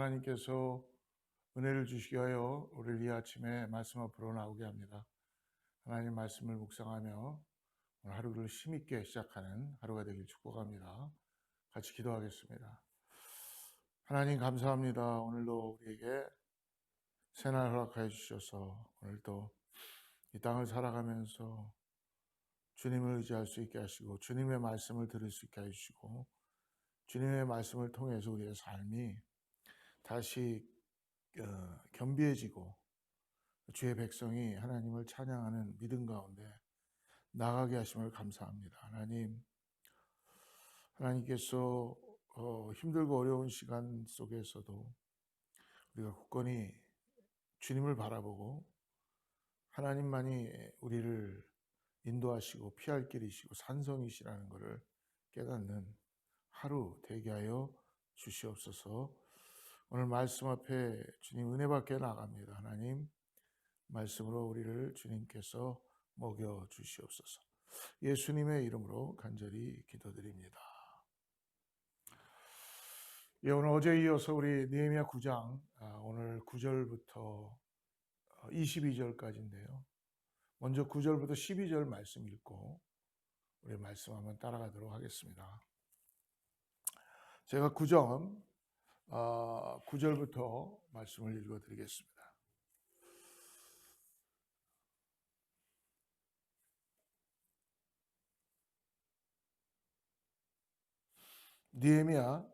하나님께서 은혜를 주시기 위하여 우리를 이 아침에 말씀 앞으로 나오게 합니다. 하나님 말씀을 묵상하며 오늘 하루를 힘있게 시작하는 하루가 되길 축복합니다. 같이 기도하겠습니다. 하나님 감사합니다. 오늘도 우리에게 새날 허락하여 주셔서 오늘도 이 땅을 살아가면서 주님을 의지할 수 있게 하시고 주님의 말씀을 들을 수 있게 해주시고 주님의 말씀을 통해서 우리의 삶이 다시 겸비해지고 주의 백성이 하나님을 찬양하는 믿음 가운데 나가게 하심을 감사합니다. 하나님께서 힘들고 어려운 시간 속에서도 우리가 굳건히 주님을 바라보고 하나님만이 우리를 인도하시고 피할 길이시고 산성이시라는 것을 깨닫는 하루 되게 하여 주시옵소서. 오늘 말씀 앞에 주님 은혜 받게 나갑니다. 하나님 말씀으로 우리를 주님께서 먹여 주시옵소서. 예수님의 이름으로 간절히 기도드립니다. 오늘 어제 이어서 우리 느헤미야 9장 오늘 9절부터 22절까지인데요. 먼저 9절부터 12절 말씀 읽고 우리 말씀 한번 따라가도록 하겠습니다. 제가 9절부터 말씀을 읽어드리겠습니다. 느헤미야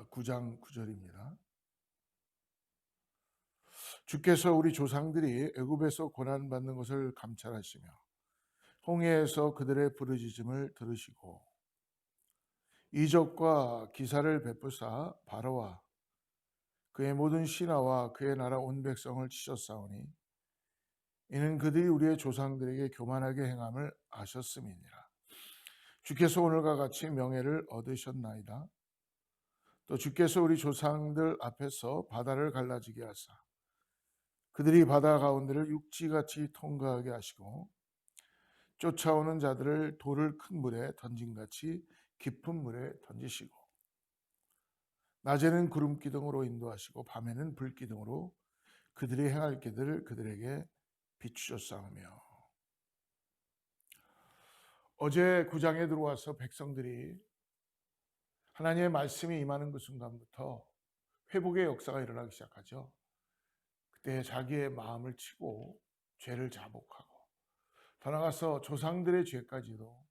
9장 9절입니다. 주께서 우리 조상들이 애굽에서 고난받는 것을 감찰하시며 홍해에서 그들의 부르짖음을 들으시고 이적과 기사를 베푸사 바로와 그의 모든 신하와 그의 나라 온 백성을 치셨사오니 이는 그들이 우리의 조상들에게 교만하게 행함을 아셨음이니라. 주께서 오늘과 같이 명예를 얻으셨나이다. 또 주께서 우리 조상들 앞에서 바다를 갈라지게 하사 그들이 바다 가운데를 육지같이 통과하게 하시고 쫓아오는 자들을 돌을 큰 물에 던진같이 깊은 물에 던지시고 낮에는 구름 기둥으로 인도하시고 밤에는 불 기둥으로 그들이 행할 길들을 그들에게 비추셨사오며. 어제 9장에 들어와서 백성들이 하나님의 말씀이 임하는 그 순간부터 회복의 역사가 일어나기 시작하죠. 그때 자기의 마음을 치고 죄를 자복하고 더 나아가서 조상들의 죄까지도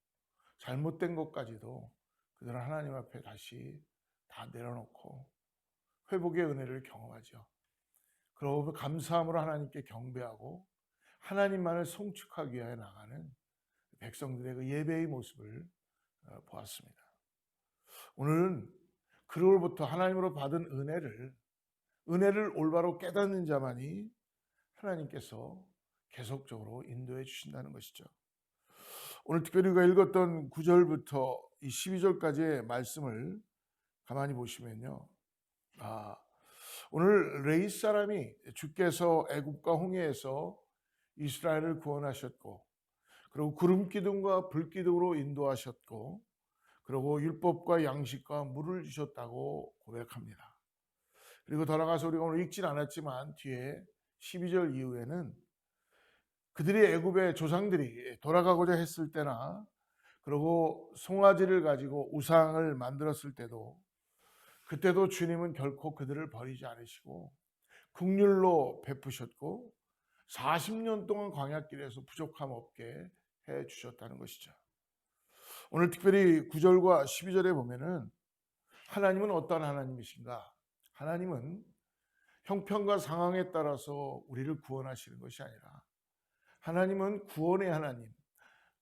잘못된 것까지도 그들은 하나님 앞에 다시 다 내려놓고 회복의 은혜를 경험하죠. 그러고 감사함으로 하나님께 경배하고 하나님만을 송축하기 위하여 나가는 백성들의 그 예배의 모습을 보았습니다. 오늘은 그로부터 하나님으로 받은 은혜를 올바로 깨닫는 자만이 하나님께서 계속적으로 인도해 주신다는 것이죠. 오늘 특별히 우리가 읽었던 9절부터 이 12절까지의 말씀을 가만히 보시면요. 오늘 레위 사람이 주께서 애굽과 홍해에서 이스라엘을 구원하셨고 그리고 구름 기둥과 불 기둥으로 인도하셨고 그리고 율법과 양식과 물을 주셨다고 고백합니다. 그리고 돌아가서 우리가 오늘 읽진 않았지만 뒤에 12절 이후에는 그들이 애굽의 조상들이 돌아가고자 했을 때나 그리고 송아지를 가지고 우상을 만들었을 때도 그때도 주님은 결코 그들을 버리지 않으시고 긍휼로 베푸셨고 40년 동안 광야길에서 부족함 없게 해 주셨다는 것이죠. 오늘 특별히 9절과 12절에 보면은 하나님은 어떤 하나님이신가? 하나님은 형편과 상황에 따라서 우리를 구원하시는 것이 아니라 하나님은 구원의 하나님.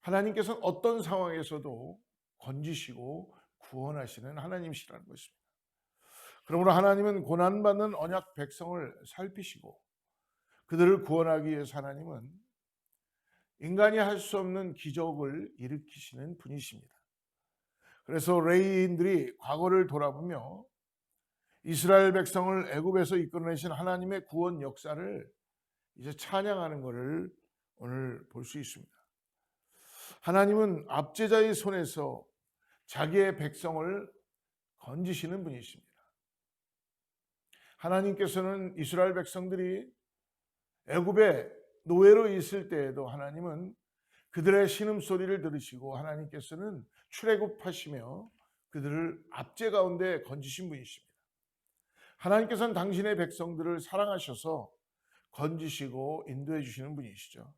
하나님께서는 어떤 상황에서도 건지시고 구원하시는 하나님이시라는 것입니다. 그러므로 하나님은 고난받는 언약 백성을 살피시고 그들을 구원하기 위해서 하나님은 인간이 할 수 없는 기적을 일으키시는 분이십니다. 그래서 레위인들이 과거를 돌아보며 이스라엘 백성을 애굽에서 이끌어내신 하나님의 구원 역사를 이제 찬양하는 것을 오늘 볼 수 있습니다. 하나님은 압제자의 손에서 자기의 백성을 건지시는 분이십니다. 하나님께서는 이스라엘 백성들이 애굽의 노예로 있을 때에도 하나님은 그들의 신음소리를 들으시고 하나님께서는 출애굽하시며 그들을 압제 가운데 건지신 분이십니다. 하나님께서는 당신의 백성들을 사랑하셔서 건지시고 인도해 주시는 분이시죠.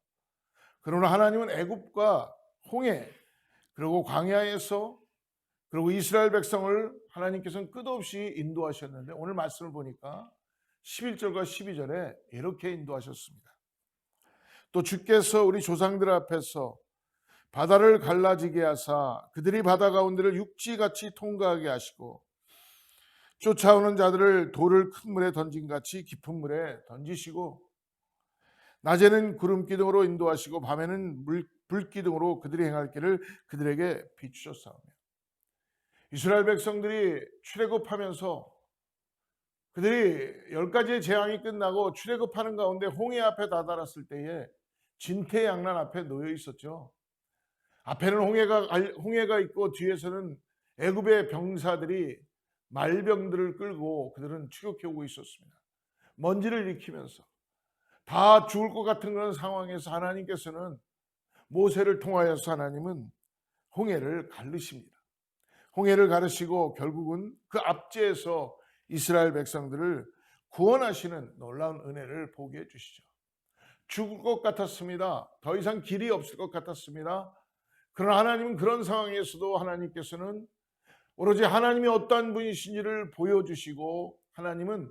그러나 하나님은 애굽과 홍해 그리고 광야에서 그리고 이스라엘 백성을 하나님께서는 끝없이 인도하셨는데 오늘 말씀을 보니까 11절과 12절에 이렇게 인도하셨습니다. 또 주께서 우리 조상들 앞에서 바다를 갈라지게 하사 그들이 바다 가운데를 육지같이 통과하게 하시고 쫓아오는 자들을 돌을 큰 물에 던진 같이 깊은 물에 던지시고 낮에는 구름 기둥으로 인도하시고 밤에는 불 기둥으로 그들이 행할 길을 그들에게 비추셨사오며 이스라엘 백성들이 출애굽하면서 그들이 10가지의 재앙이 끝나고 출애굽하는 가운데 홍해 앞에 다다랐을 때에 진퇴양난 앞에 놓여 있었죠. 앞에는 홍해가 있고 뒤에서는 애굽의 병사들이 말병들을 끌고 그들은 추격해 오고 있었습니다. 먼지를 일으키면서 다 죽을 것 같은 그런 상황에서 하나님께서는 모세를 통하여서 하나님은 홍해를 가르십니다. 홍해를 가르시고 결국은 그 압제에서 이스라엘 백성들을 구원하시는 놀라운 은혜를 보게 해주시죠. 죽을 것 같았습니다. 더 이상 길이 없을 것 같았습니다. 그러나 하나님은 그런 상황에서도 하나님께서는 오로지 하나님이 어떠한 분이신지를 보여주시고 하나님은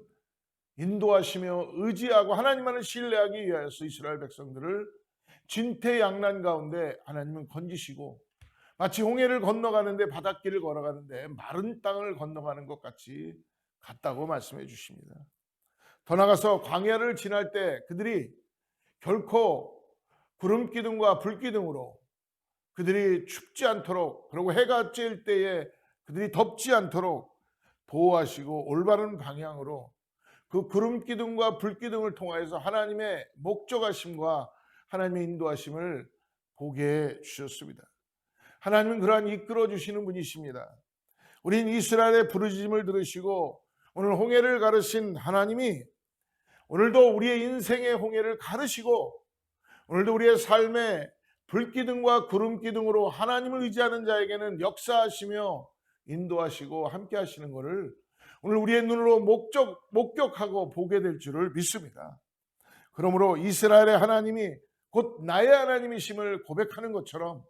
인도하시며 의지하고 하나님만을 신뢰하기 위하여서 이스라엘 백성들을 진퇴양난 가운데 하나님은 건지시고 마치 홍해를 건너가는데 바닷길을 걸어가는데 마른 땅을 건너가는 것 같이 갔다고 말씀해 주십니다. 더 나아가서 광야를 지날 때 그들이 결코 구름 기둥과 불 기둥으로 그들이 춥지 않도록 그리고 해가 찔 때에 그들이 덥지 않도록 보호하시고 올바른 방향으로 그 구름 기둥과 불 기둥을 통하여서 하나님의 목적하심과 하나님의 인도하심을 보게 해 주셨습니다. 하나님은 그러한 이끌어 주시는 분이십니다. 우린 이스라엘의 부르짖음을 들으시고 오늘 홍해를 가르신 하나님이 오늘도 우리의 인생의 홍해를 가르시고 오늘도 우리의 삶의 불기둥과 구름기둥으로 하나님을 의지하는 자에게는 역사하시며 인도하시고 함께 하시는 것을 오늘 우리의 눈으로 목격하고 보게 될 줄을 믿습니다. 그러므로 이스라엘의 하나님이 곧 나의 하나님이심을 고백하는 것처럼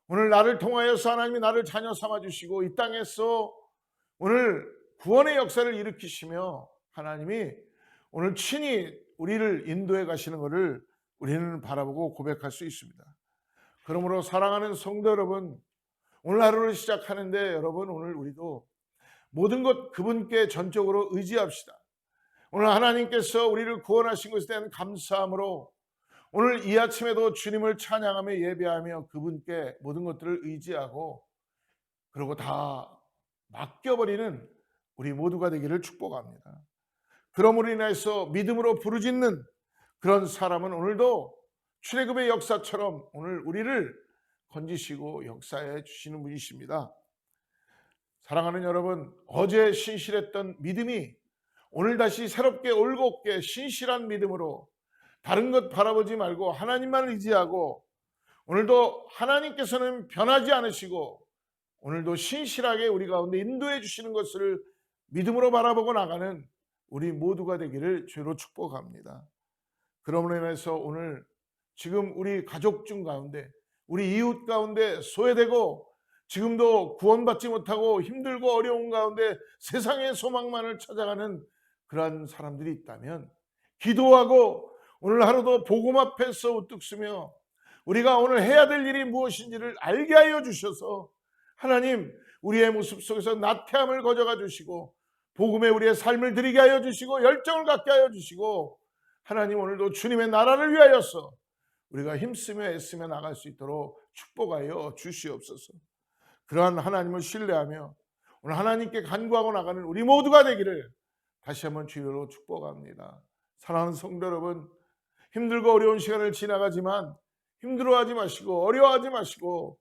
오늘 나를 통하여서 하나님이 나를 자녀 삼아주시고 이 땅에서 오늘 구원의 역사를 일으키시며 하나님이 오늘 친히 우리를 인도해 가시는 것을 우리는 바라보고 고백할 수 있습니다. 그러므로 사랑하는 성도 여러분, 오늘 하루를 시작하는데 여러분 오늘 우리도 모든 것 그분께 전적으로 의지합시다. 오늘 하나님께서 우리를 구원하신 것에 대한 감사함으로 오늘 이 아침에도 주님을 찬양하며 예배하며 그분께 모든 것들을 의지하고 그리고 다 맡겨버리는 우리 모두가 되기를 축복합니다. 그러므로 인해서 믿음으로 부르짖는 그런 사람은 오늘도 출애굽의 역사처럼 오늘 우리를 건지시고 역사해 주시는 분이십니다. 사랑하는 여러분, 어제 신실했던 믿음이 오늘 다시 새롭게 올곧게 신실한 믿음으로 다른 것 바라보지 말고 하나님만 의지하고 오늘도 하나님께서는 변하지 않으시고 오늘도 신실하게 우리 가운데 인도해 주시는 것을 믿음으로 바라보고 나가는 우리 모두가 되기를 주로 축복합니다. 그러므로 인해서 오늘 지금 우리 가족 중 가운데 우리 이웃 가운데 소외되고 지금도 구원받지 못하고 힘들고 어려운 가운데 세상의 소망만을 찾아가는 그러한 사람들이 있다면 기도하고 오늘 하루도 복음 앞에서 우뚝 서며 우리가 오늘 해야 될 일이 무엇인지를 알게 하여 주셔서 하나님 우리의 모습 속에서 나태함을 거저가 주시고 복음에 우리의 삶을 드리게 하여 주시고 열정을 갖게 하여 주시고 하나님 오늘도 주님의 나라를 위하여서 우리가 힘쓰며 애쓰며 나갈 수 있도록 축복하여 주시옵소서. 그러한 하나님을 신뢰하며 오늘 하나님께 간구하고 나가는 우리 모두가 되기를 다시 한번 주의로 축복합니다. 사랑하는 성도 여러분, 힘들고 어려운 시간을 지나가지만 힘들어하지 마시고 어려워하지 마시고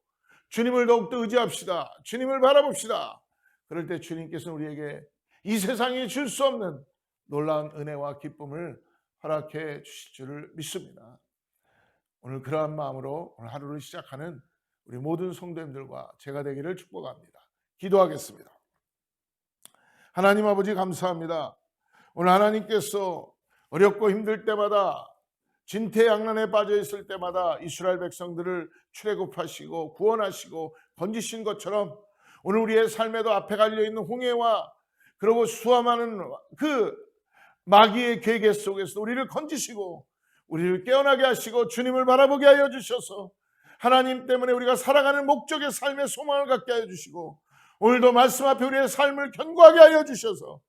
주님을 더욱더 의지합시다. 주님을 바라봅시다. 그럴 때 주님께서는 우리에게 이 세상이 줄 수 없는 놀라운 은혜와 기쁨을 허락해 주실 줄을 믿습니다. 오늘 그러한 마음으로 오늘 하루를 시작하는 우리 모든 성도님들과 제가 되기를 축복합니다. 기도하겠습니다. 하나님 아버지 감사합니다. 오늘 하나님께서 어렵고 힘들 때마다 진퇴양난에 빠져 있을 때마다 이스라엘 백성들을 출애굽하시고 구원하시고 건지신 것처럼 오늘 우리의 삶에도 앞에 갈려있는 홍해와 그리고 수많은 그 마귀의 계계 속에서 우리를 건지시고 우리를 깨어나게 하시고 주님을 바라보게 하여 주셔서 하나님 때문에 우리가 살아가는 목적의 삶의 소망을 갖게 하여 주시고 오늘도 말씀 앞에 우리의 삶을 견고하게 하여 주셔서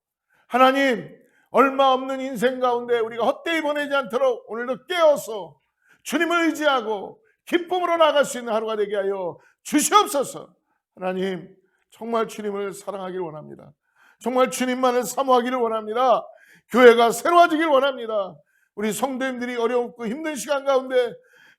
하나님 얼마 없는 인생 가운데 우리가 헛되이 보내지 않도록 오늘도 깨어서 주님을 의지하고 기쁨으로 나갈 수 있는 하루가 되게 하여 주시옵소서. 하나님 정말 주님을 사랑하기를 원합니다. 정말 주님만을 사모하기를 원합니다. 교회가 새로워지길 원합니다. 우리 성도님들이 어렵고 힘든 시간 가운데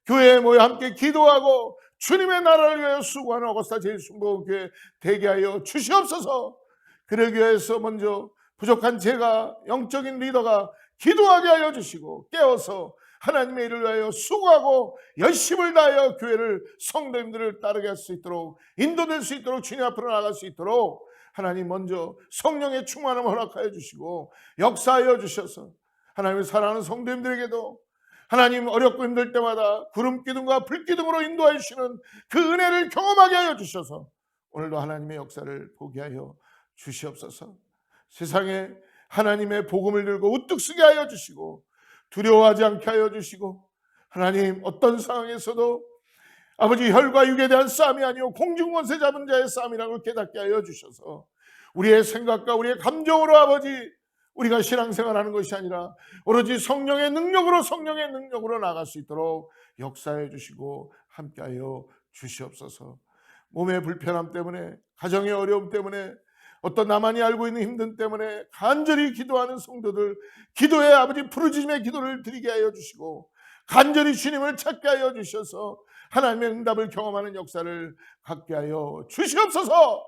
교회에 모여 함께 기도하고 주님의 나라를 위하여 수고하는 어거스타 제일순복음교회 되게 하여 주시옵소서. 그러기 위해서 먼저 부족한 제가 영적인 리더가 기도하게 하여 주시고 깨어서 하나님의 일을 위하여 수고하고 열심을 다하여 교회를 성도님들을 따르게 할 수 있도록 인도될 수 있도록 주님 앞으로 나갈 수 있도록 하나님 먼저 성령의 충만함을 허락하여 주시고 역사하여 주셔서 하나님을 사랑하는 성도님들에게도 하나님 어렵고 힘들 때마다 구름기둥과 불기둥으로 인도하여 주시는 그 은혜를 경험하게 하여 주셔서 오늘도 하나님의 역사를 보게 하여 주시옵소서. 세상에 하나님의 복음을 들고 우뚝 서게 하여 주시고 두려워하지 않게 하여 주시고 하나님 어떤 상황에서도 아버지 혈과 육에 대한 싸움이 아니오 공중권세 잡은 자의 싸움이라는 걸 깨닫게 하여 주셔서 우리의 생각과 우리의 감정으로 아버지 우리가 신앙생활하는 것이 아니라 오로지 성령의 능력으로 나갈 수 있도록 역사해 주시고 함께하여 주시옵소서. 몸의 불편함 때문에 가정의 어려움 때문에 어떤 나만이 알고 있는 힘든 때문에 간절히 기도하는 성도들 기도의 아버지 부르짖음의 기도를 드리게 하여 주시고 간절히 주님을 찾게 하여 주셔서 하나님의 응답을 경험하는 역사를 갖게 하여 주시옵소서.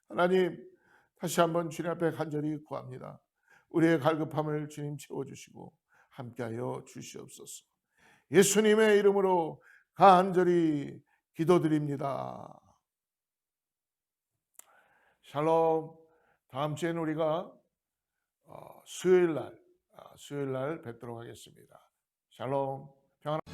하나님 다시 한번 주님 앞에 간절히 구합니다. 우리의 갈급함을 주님 채워주시고 함께하여 주시옵소서. 예수님의 이름으로 간절히 기도드립니다. 샬롬. 다음 주에는 우리가 수요일 날 뵙도록 하겠습니다. 샬롬. 평안.